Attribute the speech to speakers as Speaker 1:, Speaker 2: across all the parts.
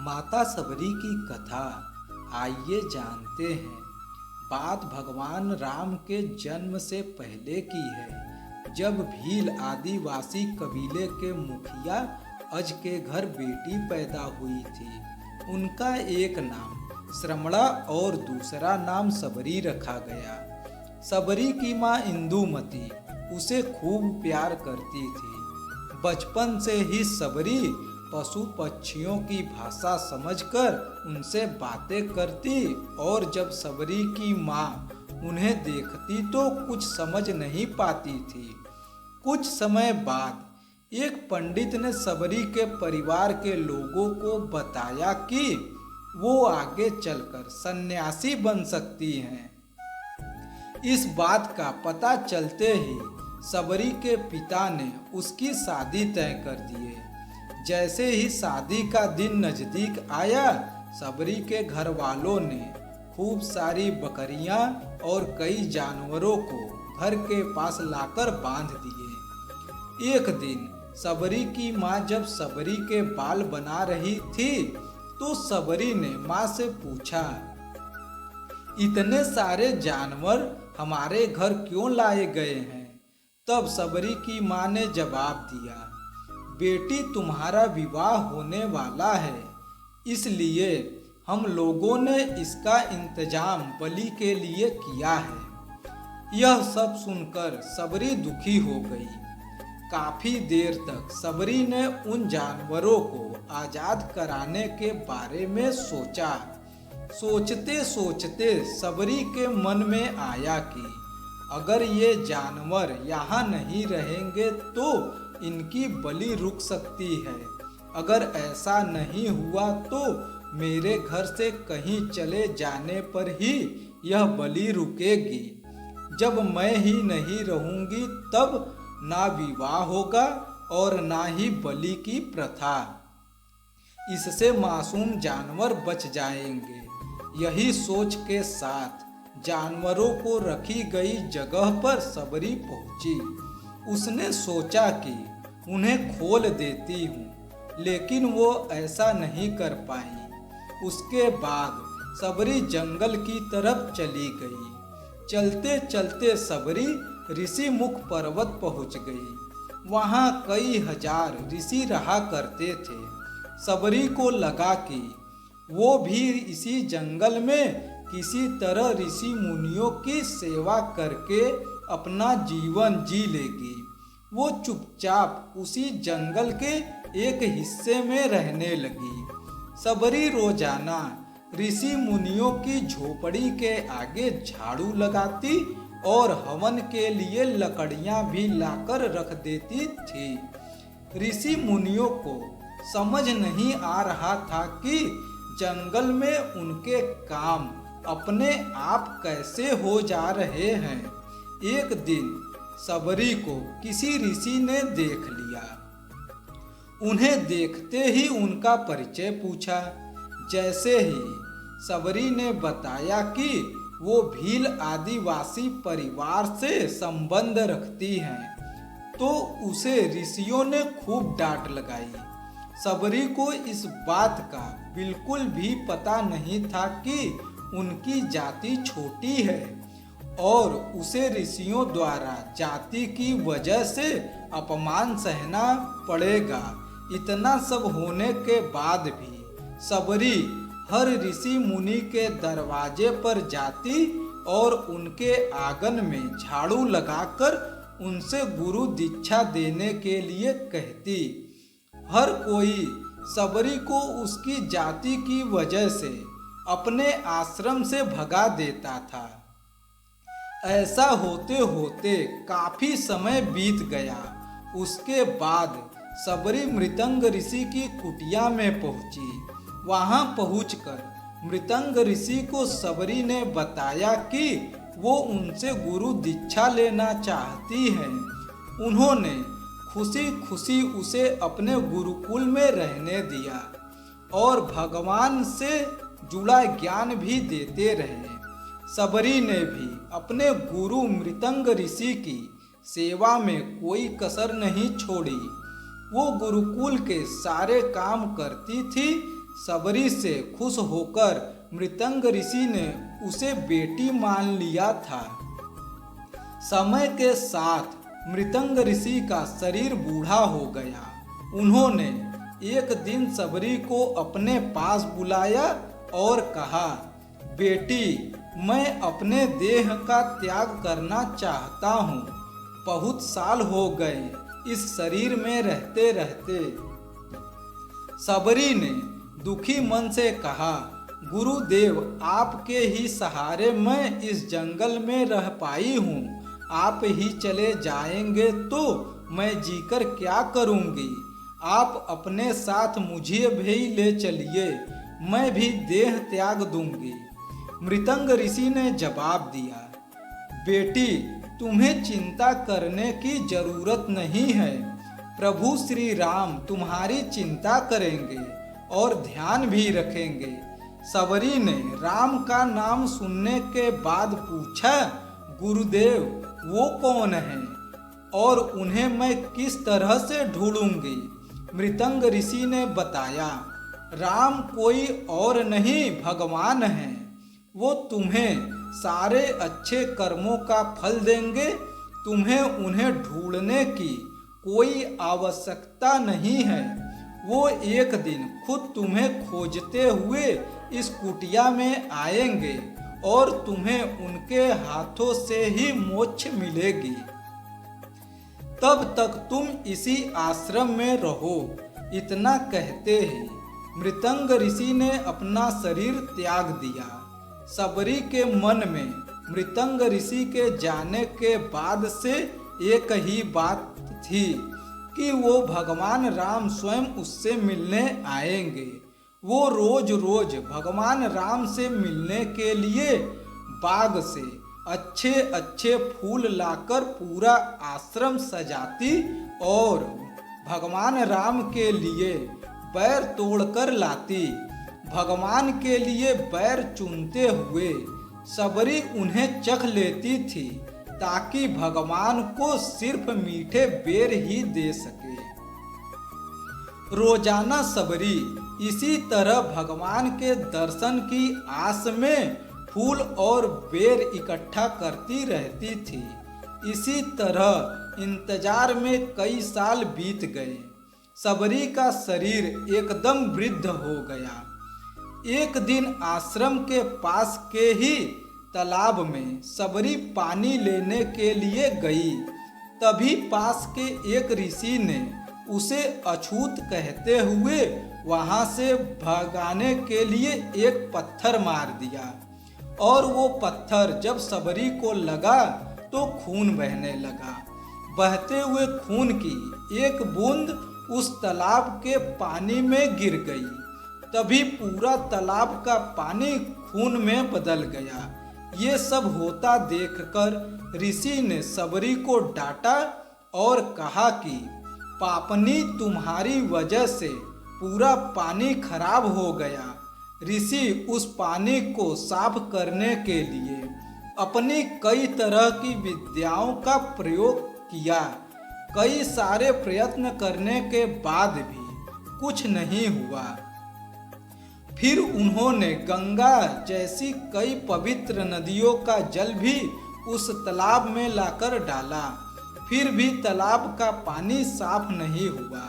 Speaker 1: माता सबरी की कथा आइए जानते हैं। बात भगवान राम के जन्म से पहले की है, जब भील आदिवासी कबीले के मुखिया अज के घर बेटी पैदा हुई थी। उनका एक नाम श्रमणा और दूसरा नाम सबरी रखा गया। सबरी की माँ इंदुमती उसे खूब प्यार करती थी। बचपन से ही सबरी पशु पक्षियों की भाषा समझकर उनसे बातें करती और जब सबरी की माँ उन्हें देखती तो कुछ समझ नहीं पाती थी। कुछ समय बाद एक पंडित ने सबरी के परिवार के लोगों को बताया कि वो आगे चलकर सन्यासी बन सकती हैं। इस बात का पता चलते ही सबरी के पिता ने उसकी शादी तय कर दिए। जैसे ही शादी का दिन नजदीक आया, सबरी के घर वालों ने खूब सारी बकरियां और कई जानवरों को घर के पास लाकर बांध दिए। एक दिन सबरी की माँ जब सबरी के बाल बना रही थी तो सबरी ने माँ से पूछा, इतने सारे जानवर हमारे घर क्यों लाए गए हैं? तब सबरी की माँ ने जवाब दिया, बेटी तुम्हारा विवाह होने वाला है, इसलिए हम लोगों ने इसका इंतजाम बलि के लिए किया है। यह सब सुनकर सबरी दुखी हो गई। काफी देर तक सबरी ने उन जानवरों को आजाद कराने के बारे में सोचा। सोचते सोचते सबरी के मन में आया कि अगर ये जानवर यहाँ नहीं रहेंगे तो इनकी बलि रुक सकती है। अगर ऐसा नहीं हुआ तो मेरे घर से कहीं चले जाने पर ही यह बलि रुकेगी। जब मैं ही नहीं रहूंगी तब ना विवाह होगा और ना ही बलि की प्रथा। इससे मासूम जानवर बच जाएंगे। यही सोच के साथ जानवरों को रखी गई जगह पर सबरी पहुंची। उसने सोचा कि उन्हें खोल देती हूँ, लेकिन वो ऐसा नहीं कर पाई। उसके बाद सबरी जंगल की तरफ चली गई। चलते चलते सबरी ऋषि मुख पर्वत पहुँच गई। वहाँ कई हजार ऋषि रहा करते थे। सबरी को लगा कि वो भी इसी जंगल में किसी तरह ऋषि मुनियों की सेवा करके अपना जीवन जी लेगी। वो चुपचाप उसी जंगल के एक हिस्से में रहने लगी। सबरी रोजाना ऋषि मुनियों की झोपड़ी के आगे झाड़ू लगाती और हवन के लिए लकड़ियां भी लाकर रख देती थी। ऋषि मुनियों को समझ नहीं आ रहा था कि जंगल में उनके काम अपने आप कैसे हो जा रहे हैं। एक दिन सबरी को किसी ऋषि ने देख लिया। उन्हें देखते ही उनका परिचय पूछा। जैसे ही सबरी ने बताया कि वो भील आदिवासी परिवार से संबंध रखती हैं, तो उसे ऋषियों ने खूब डांट लगाई। सबरी को इस बात का बिल्कुल भी पता नहीं था कि उनकी जाति छोटी है और उसे ऋषियों द्वारा जाति की वजह से अपमान सहना पड़ेगा। इतना सब होने के बाद भी सबरी हर ऋषि मुनि के दरवाजे पर जाती और उनके आंगन में झाड़ू लगाकर उनसे गुरु दीक्षा देने के लिए कहती। हर कोई सबरी को उसकी जाति की वजह से अपने आश्रम से भगा देता था। ऐसा होते होते काफी समय बीत गया। उसके बाद सबरी मृतंग ऋषि की कुटिया में पहुंची। वहां पहुंचकर मृतंग ऋषि को सबरी ने बताया कि वो उनसे गुरु दीक्षा लेना चाहती है। उन्होंने खुशी खुशी उसे अपने गुरुकुल में रहने दिया और भगवान से जुड़ा ज्ञान भी देते रहे। सबरी ने भी अपने गुरु मृतंग ऋषि की सेवा में कोई कसर नहीं छोड़ी। वो गुरुकुल के सारे काम करती थी, सबरी से खुश होकर मृतंग ऋषि ने उसे बेटी मान लिया था। समय के साथ मृतंग ऋषि का शरीर बूढ़ा हो गया। उन्होंने एक दिन सबरी को अपने पास बुलाया और कहा, बेटी, मैं अपने देह का त्याग करना चाहता हूँ। बहुत साल हो गए इस शरीर में रहते रहते। सबरी ने दुखी मन से कहा, गुरुदेव, आपके ही सहारे मैं इस जंगल में रह पाई हूँ। आप ही चले जाएंगे तो मैं जीकर क्या करूँगी। आप अपने साथ मुझे भी ले चलिए, मैं भी देह त्याग दूंगी। मृतंग ऋषि ने जवाब दिया, बेटी, तुम्हें चिंता करने की जरूरत नहीं है। प्रभु श्री राम तुम्हारी चिंता करेंगे और ध्यान भी रखेंगे। सबरी ने राम का नाम सुनने के बाद पूछा, गुरुदेव, वो कौन है और उन्हें मैं किस तरह से ढूंढूंगी। मृतंग ऋषि ने बताया, राम कोई और नहीं, भगवान है। वो तुम्हें सारे अच्छे कर्मों का फल देंगे। तुम्हें उन्हें ढूंढने की कोई आवश्यकता नहीं है। वो एक दिन खुद तुम्हें खोजते हुए इस कुटिया में आएंगे और तुम्हें उनके हाथों से ही मोक्ष मिलेगी। तब तक तुम इसी आश्रम में रहो। इतना कहते ही मृतंग ऋषि ने अपना शरीर त्याग दिया। सबरी के मन में मृतंग ऋषि के जाने के बाद से एक ही बात थी कि वो भगवान राम स्वयं उससे मिलने आएंगे। वो रोज रोज भगवान राम से मिलने के लिए बाग से अच्छे अच्छे फूल लाकर पूरा आश्रम सजाती और भगवान राम के लिए बैर तोड़कर लाती। भगवान के लिए बैर चुनते हुए सबरी उन्हें चख लेती थी ताकि भगवान को सिर्फ मीठे बेर ही दे सके। रोजाना सबरी इसी तरह भगवान के दर्शन की आस में फूल और बेर इकट्ठा करती रहती थी। इसी तरह इंतजार में कई साल बीत गए। सबरी का शरीर एकदम वृद्ध हो गया। एक दिन आश्रम के पास के ही तालाब में सबरी पानी लेने के लिए गई। तभी पास के एक ऋषि ने उसे अछूत कहते हुए वहां से भगाने के लिए एक पत्थर मार दिया और वो पत्थर जब सबरी को लगा तो खून बहने लगा। बहते हुए खून की एक बूंद उस तालाब के पानी में गिर गई। तभी पूरा तालाब का पानी खून में बदल गया। ये सब होता देखकर ऋषि ने सबरी को डांटा और कहा कि पापनी, तुम्हारी वजह से पूरा पानी खराब हो गया। ऋषि उस पानी को साफ करने के लिए अपनी कई तरह की विद्याओं का प्रयोग किया। कई सारे प्रयत्न करने के बाद भी कुछ नहीं हुआ। फिर उन्होंने गंगा जैसी कई पवित्र नदियों का जल भी उस तालाब में लाकर डाला, फिर भी तालाब का पानी साफ नहीं हुआ।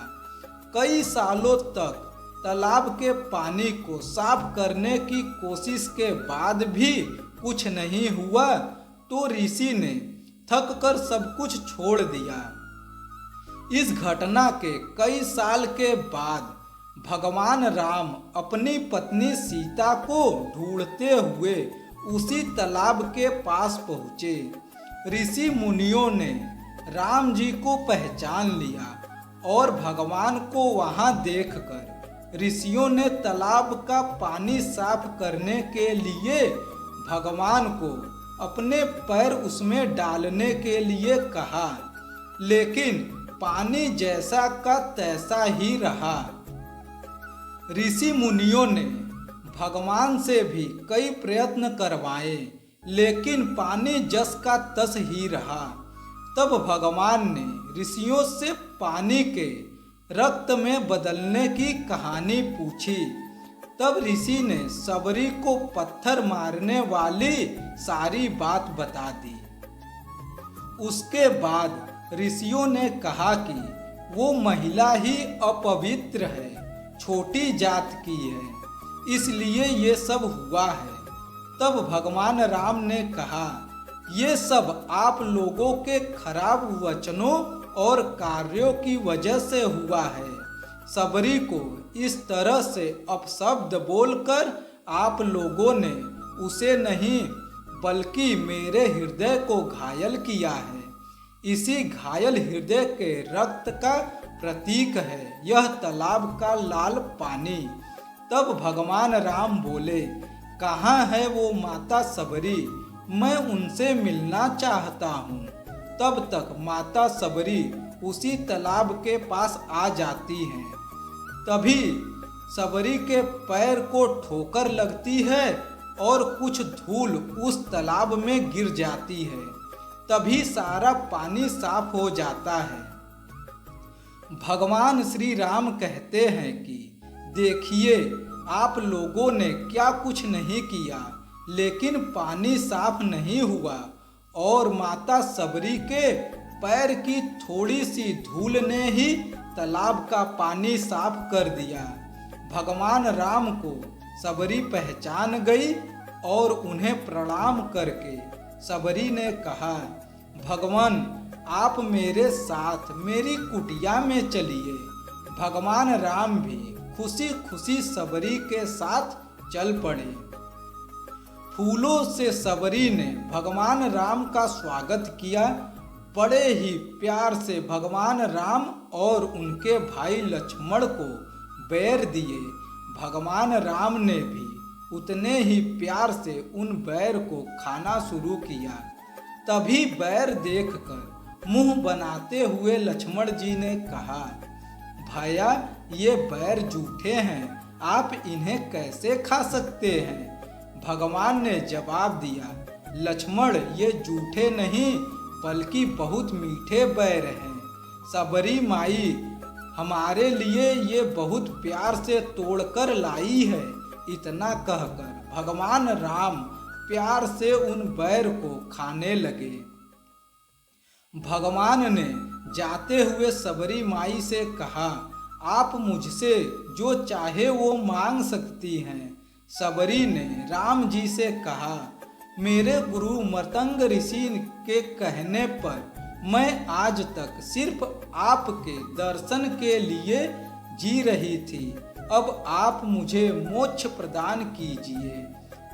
Speaker 1: कई सालों तक तालाब के पानी को साफ करने की कोशिश के बाद भी कुछ नहीं हुआ तो ऋषि ने थक कर सब कुछ छोड़ दिया। इस घटना के कई साल के बाद भगवान राम अपनी पत्नी सीता को ढूंढते हुए उसी तालाब के पास पहुँचे। ऋषि मुनियों ने राम जी को पहचान लिया और भगवान को वहां देखकर ऋषियों ने तालाब का पानी साफ करने के लिए भगवान को अपने पैर उसमें डालने के लिए कहा, लेकिन पानी जैसा का तैसा ही रहा। ऋषि मुनियों ने भगवान से भी कई प्रयत्न करवाए, लेकिन पानी जस का तस ही रहा। तब भगवान ने ऋषियों से पानी के रक्त में बदलने की कहानी पूछी। तब ऋषि ने सबरी को पत्थर मारने वाली सारी बात बता दी। उसके बाद ऋषियों ने कहा कि वो महिला ही अपवित्र है, छोटी जात की है, इसलिए ये सब हुआ है। तब भगवान राम ने कहा, ये सब आप लोगों के खराब वचनों और कार्यों की वजह से हुआ है। सबरी को इस तरह से अपशब्द बोलकर आप लोगों ने उसे नहीं बल्कि मेरे हृदय को घायल किया है। इसी घायल हृदय के रक्त का प्रतीक है यह तालाब का लाल पानी। तब भगवान राम बोले, कहाँ है वो माता सबरी, मैं उनसे मिलना चाहता हूँ। तब तक माता सबरी उसी तालाब के पास आ जाती हैं। तभी सबरी के पैर को ठोकर लगती है और कुछ धूल उस तालाब में गिर जाती है। तभी सारा पानी साफ हो जाता है। भगवान श्री राम कहते हैं कि देखिए, आप लोगों ने क्या कुछ नहीं किया, लेकिन पानी साफ नहीं हुआ और माता सबरी के पैर की थोड़ी सी धूल ने ही तालाब का पानी साफ कर दिया। भगवान राम को सबरी पहचान गई और उन्हें प्रणाम करके सबरी ने कहा, भगवान आप मेरे साथ मेरी कुटिया में चलिए। भगवान राम भी खुशी खुशी सबरी के साथ चल पड़े। फूलों से सबरी ने भगवान राम का स्वागत किया। बड़े ही प्यार से भगवान राम और उनके भाई लक्ष्मण को बैर दिए। भगवान राम ने भी उतने ही प्यार से उन बैर को खाना शुरू किया। तभी बैर देखकर मुंह बनाते हुए लक्ष्मण जी ने कहा, भैया ये बैर जूठे हैं, आप इन्हें कैसे खा सकते हैं? भगवान ने जवाब दिया, लक्ष्मण ये जूठे नहीं बल्कि बहुत मीठे बैर हैं। सबरी माई हमारे लिए ये बहुत प्यार से तोड़कर लाई है। इतना कहकर भगवान राम प्यार से उन बैर को खाने लगे। भगवान ने जाते हुए सबरी माई से कहा, आप मुझसे जो चाहे वो मांग सकती हैं। सबरी ने राम जी से कहा, मेरे गुरु मतंग ऋषि के कहने पर मैं आज तक सिर्फ आपके दर्शन के लिए जी रही थी। अब आप मुझे मोक्ष प्रदान कीजिए।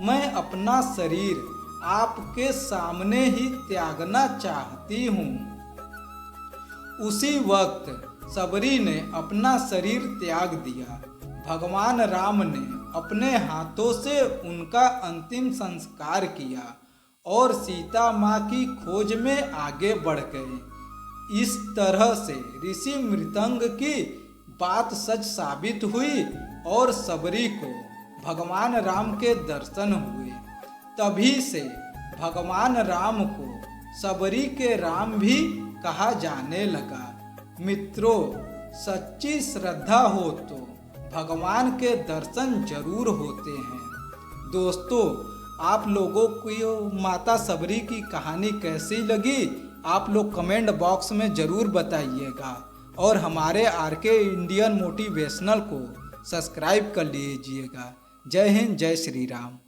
Speaker 1: मैं अपना शरीर आपके सामने ही त्यागना चाहती हूँ। उसी वक्त सबरी ने अपना शरीर त्याग दिया। भगवान राम ने अपने हाथों से उनका अंतिम संस्कार किया और सीता माँ की खोज में आगे बढ़ गए। इस तरह से ऋषि मृतंग की बात सच साबित हुई और सबरी को भगवान राम के दर्शन हुए। तभी से भगवान राम को सबरी के राम भी कहा जाने लगा। मित्रों, सच्ची श्रद्धा हो तो भगवान के दर्शन जरूर होते हैं। दोस्तों, आप लोगों को माता सबरी की कहानी कैसी लगी आप लोग कमेंट बॉक्स में ज़रूर बताइएगा और हमारे आरके इंडियन मोटिवेशनल को सब्सक्राइब कर लीजिएगा। जय हिंद, जय श्री राम।